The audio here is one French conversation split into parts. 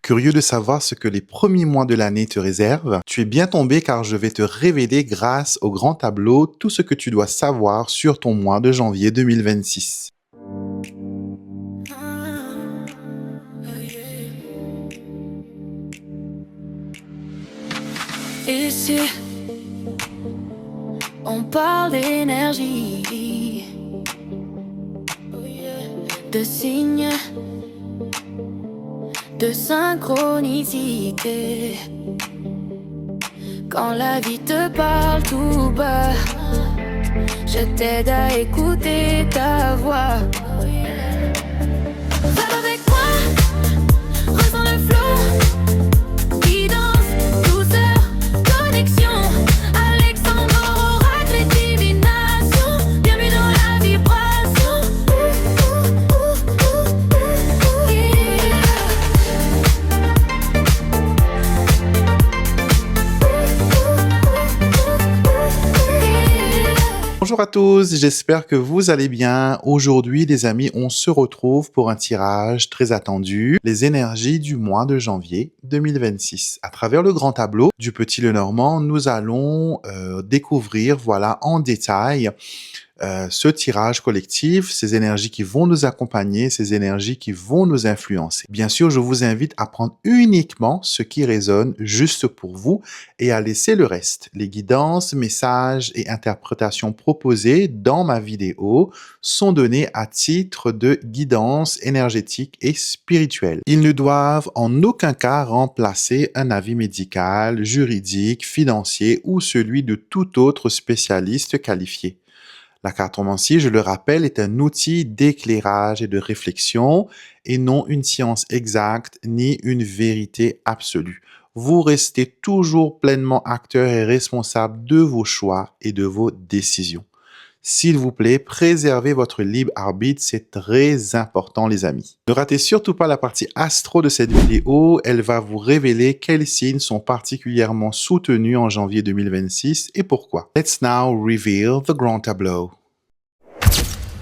Curieux de savoir ce que les premiers mois de l'année te réservent? Tu es bien tombé car je vais te révéler grâce au grand tableau tout ce que tu dois savoir sur ton mois de janvier 2026. Ici, on parle d'énergie, de signes, de synchronicité. Quand la vie te parle tout bas, je t'aide à écouter ta voix. Vibe avec moi, ressens le flow. Guidance, douceur, connexion. Alexandre, oracle et divination. Bienvenue dans la vibration. Bonjour à tous, j'espère que vous allez bien. Aujourd'hui, les amis, on se retrouve pour un tirage très attendu, les énergies du mois de janvier 2026. À travers le grand tableau du Petit Lenormand, nous allons découvrir, voilà, en détail ce tirage collectif, ces énergies qui vont nous accompagner, ces énergies qui vont nous influencer. Bien sûr, je vous invite à prendre uniquement ce qui résonne juste pour vous et à laisser le reste. Les guidances, messages et interprétations proposées dans ma vidéo sont donnés à titre de guidance énergétique et spirituelle. Ils ne doivent en aucun cas remplacer un avis médical, juridique, financier ou celui de tout autre spécialiste qualifié. La cartomancie, je le rappelle, est un outil d'éclairage et de réflexion et non une science exacte ni une vérité absolue. Vous restez toujours pleinement acteur et responsable de vos choix et de vos décisions. S'il vous plaît, préservez votre libre arbitre, c'est très important les amis. Ne ratez surtout pas la partie astro de cette vidéo, elle va vous révéler quels signes sont particulièrement soutenus en janvier 2026 et pourquoi. Let's now reveal the grand tableau.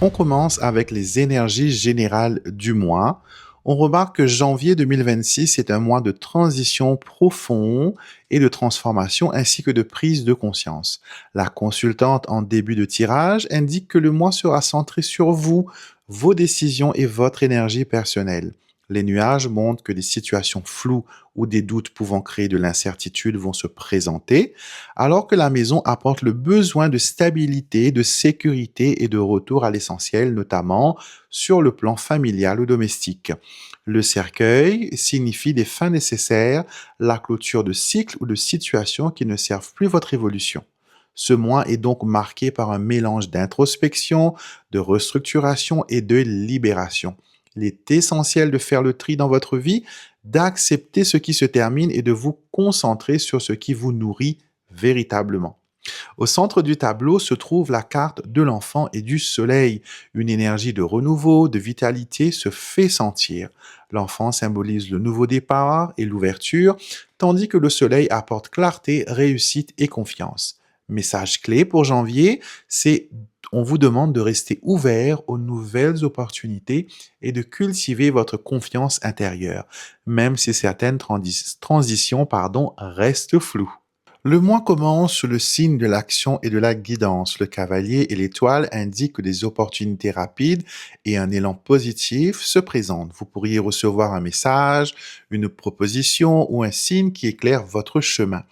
On commence avec les énergies générales du mois. On remarque que janvier 2026 est un mois de transition profond et de transformation ainsi que de prise de conscience. La consultante en début de tirage indique que le mois sera centré sur vous, vos décisions et votre énergie personnelle. Les nuages montrent que des situations floues ou des doutes pouvant créer de l'incertitude vont se présenter, alors que la maison apporte le besoin de stabilité, de sécurité et de retour à l'essentiel, notamment sur le plan familial ou domestique. Le cercueil signifie des fins nécessaires, la clôture de cycles ou de situations qui ne servent plus votre évolution. Ce mois est donc marqué par un mélange d'introspection, de restructuration et de libération. Il est essentiel de faire le tri dans votre vie, d'accepter ce qui se termine et de vous concentrer sur ce qui vous nourrit véritablement. Au centre du tableau se trouve la carte de l'enfant et du soleil. Une énergie de renouveau, de vitalité se fait sentir. L'enfant symbolise le nouveau départ et l'ouverture, tandis que le soleil apporte clarté, réussite et confiance. Message clé pour janvier, c'est on vous demande de rester ouvert aux nouvelles opportunités et de cultiver votre confiance intérieure, même si certaines transitions restent floues. Le mois commence sous le signe de l'action et de la guidance. Le cavalier et l'étoile indiquent que des opportunités rapides et un élan positif se présentent. Vous pourriez recevoir un message, une proposition ou un signe qui éclaire votre chemin.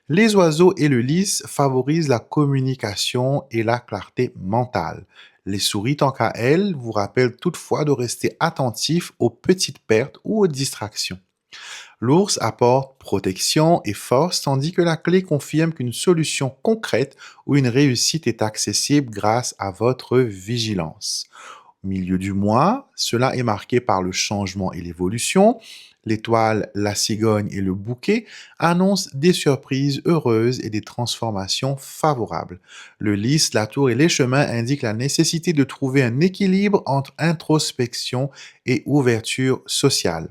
Les oiseaux et le lys favorisent la communication et la clarté mentale. Les souris, tant qu'à elles, vous rappellent toutefois de rester attentif aux petites pertes ou aux distractions. L'ours apporte protection et force, tandis que la clé confirme qu'une solution concrète ou une réussite est accessible grâce à votre vigilance. Au milieu du mois, cela est marqué par le changement et l'évolution. L'étoile, la cigogne et le bouquet annoncent des surprises heureuses et des transformations favorables. Le lys, la tour et les chemins indiquent la nécessité de trouver un équilibre entre introspection et ouverture sociale.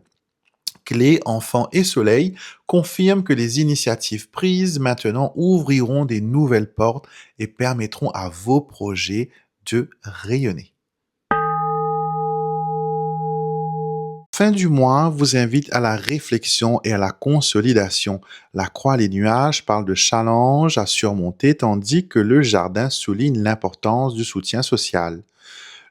Clé, enfant et soleil confirment que les initiatives prises maintenant ouvriront des nouvelles portes et permettront à vos projets de rayonner. fin du mois vous invite à la réflexion et à la consolidation. La croix et les nuages parlent de challenges à surmonter, tandis que le jardin souligne l'importance du soutien social.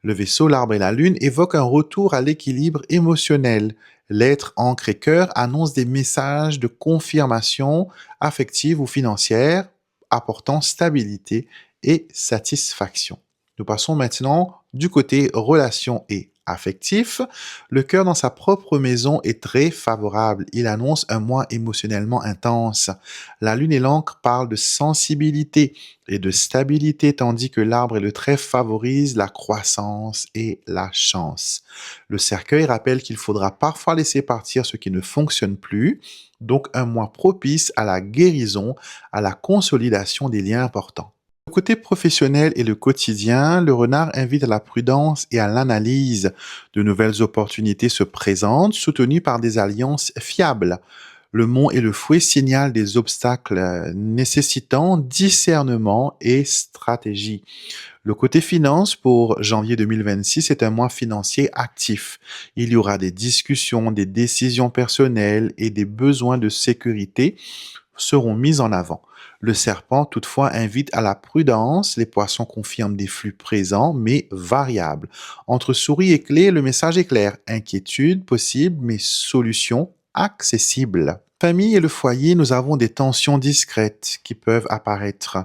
Le vaisseau, l'arbre et la lune évoquent un retour à l'équilibre émotionnel. L'être ancre et cœur annonce des messages de confirmation affective ou financière, apportant stabilité et satisfaction. Nous passons maintenant du côté relation et affectif. Le cœur dans sa propre maison est très favorable. Il annonce un mois émotionnellement intense. La lune et l'encre parlent de sensibilité et de stabilité, tandis que l'arbre et le trèfle favorisent la croissance et la chance. Le cercueil rappelle qu'il faudra parfois laisser partir ce qui ne fonctionne plus, donc un mois propice à la guérison, à la consolidation des liens importants. Le côté professionnel et le quotidien, le renard invite à la prudence et à l'analyse. De nouvelles opportunités se présentent, soutenues par des alliances fiables. Le mont et le fouet signalent des obstacles nécessitant discernement et stratégie. Le côté finance pour janvier 2026 est un mois financier actif. Il y aura des discussions, des décisions personnelles et des besoins de sécurité seront mis en avant. Le serpent, toutefois, invite à la prudence. Les poissons confirment des flux présents, mais variables. Entre souris et clé, le message est clair. Inquiétude possible, mais solution accessible. Famille et le foyer, nous avons des tensions discrètes qui peuvent apparaître.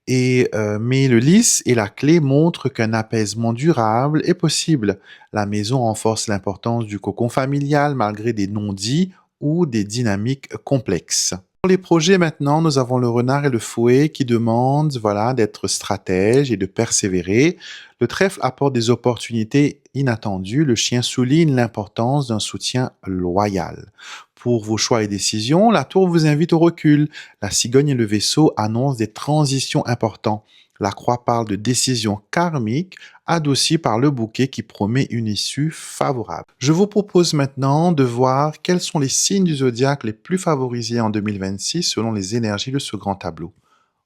Mais le lys et la clé montrent qu'un apaisement durable est possible. La maison renforce l'importance du cocon familial malgré des non-dits ou des dynamiques complexes. Pour les projets maintenant, nous avons le renard et le fouet qui demandent d'être stratège et de persévérer. Le trèfle apporte des opportunités inattendues. Le chien souligne l'importance d'un soutien loyal. Pour vos choix et décisions, la tour vous invite au recul. La cigogne et le vaisseau annoncent des transitions importantes. La croix parle de décisions karmiques adoucies par le bouquet qui promet une issue favorable. Je vous propose maintenant de voir quels sont les signes du zodiaque les plus favorisés en 2026 selon les énergies de ce grand tableau.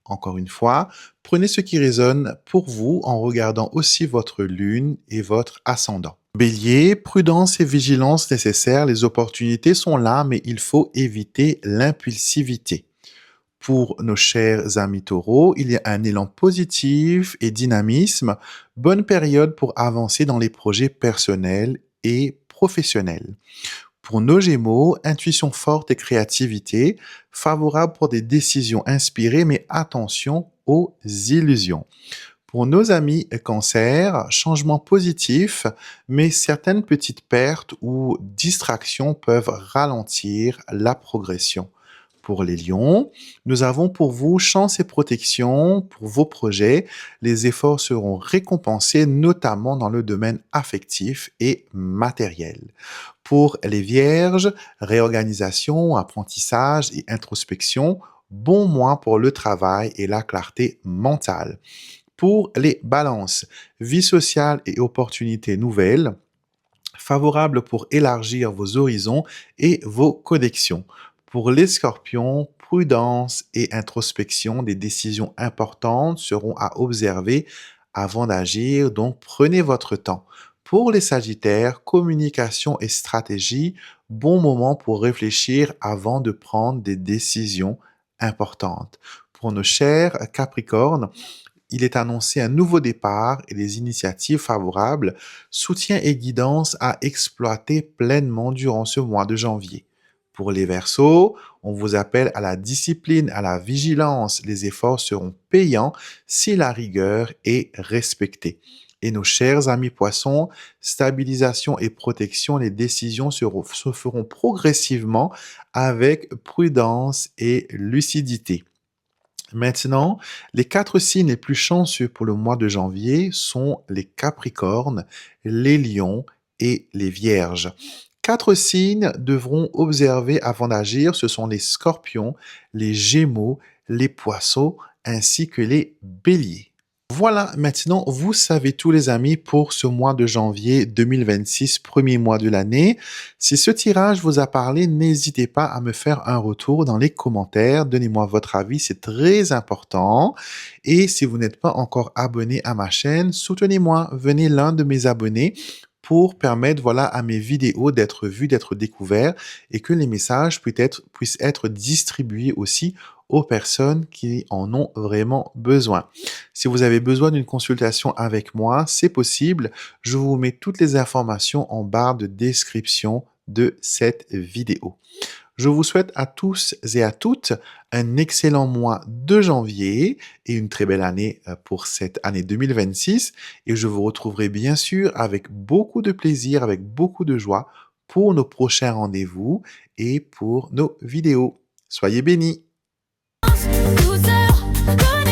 Encore une fois, prenez ce qui résonne pour vous en regardant aussi votre lune et votre ascendant. Bélier, prudence et vigilance nécessaires, les opportunités sont là, mais il faut éviter l'impulsivité. Pour nos chers amis taureaux, il y a un élan positif et dynamisme, bonne période pour avancer dans les projets personnels et professionnels. Pour nos gémeaux, intuition forte et créativité, favorable pour des décisions inspirées, mais attention aux illusions. Pour nos amis cancer, changement positif, mais certaines petites pertes ou distractions peuvent ralentir la progression. Pour les lions, nous avons pour vous chance et protection pour vos projets. Les efforts seront récompensés, notamment dans le domaine affectif et matériel. Pour les vierges, réorganisation, apprentissage et introspection, bon mois pour le travail et la clarté mentale. Pour les balances, vie sociale et opportunités nouvelles, favorables pour élargir vos horizons et vos connexions. Pour les scorpions, prudence et introspection, des décisions importantes seront à observer avant d'agir, donc prenez votre temps. Pour les sagittaires, communication et stratégie, bon moment pour réfléchir avant de prendre des décisions importantes. Pour nos chers capricornes, il est annoncé un nouveau départ et des initiatives favorables, soutien et guidance à exploiter pleinement durant ce mois de janvier. Pour les Verseaux, on vous appelle à la discipline, à la vigilance. Les efforts seront payants si la rigueur est respectée. Et nos chers amis Poissons, stabilisation et protection, les décisions se feront progressivement avec prudence et lucidité. Maintenant, les 4 signes les plus chanceux pour le mois de janvier sont les Capricornes, les Lions et les Vierges. 4 signes devront observer avant d'agir, ce sont les Scorpions, les Gémeaux, les Poissons ainsi que les Béliers. Voilà, maintenant, vous savez tous les amis pour ce mois de janvier 2026, premier mois de l'année. Si ce tirage vous a parlé, n'hésitez pas à me faire un retour dans les commentaires. Donnez-moi votre avis, c'est très important. Et si vous n'êtes pas encore abonné à ma chaîne, soutenez-moi, venez l'un de mes abonnés pour permettre, voilà, à mes vidéos d'être vues, d'être découverts et que les messages puissent être distribués aussi aux personnes qui en ont vraiment besoin. Si vous avez besoin d'une consultation avec moi, c'est possible. Je vous mets toutes les informations en barre de description de cette vidéo. Je vous souhaite à tous et à toutes un excellent mois de janvier et une très belle année pour cette année 2026. Et je vous retrouverai bien sûr avec beaucoup de plaisir, avec beaucoup de joie pour nos prochains rendez-vous et pour nos vidéos. Soyez bénis! douceur.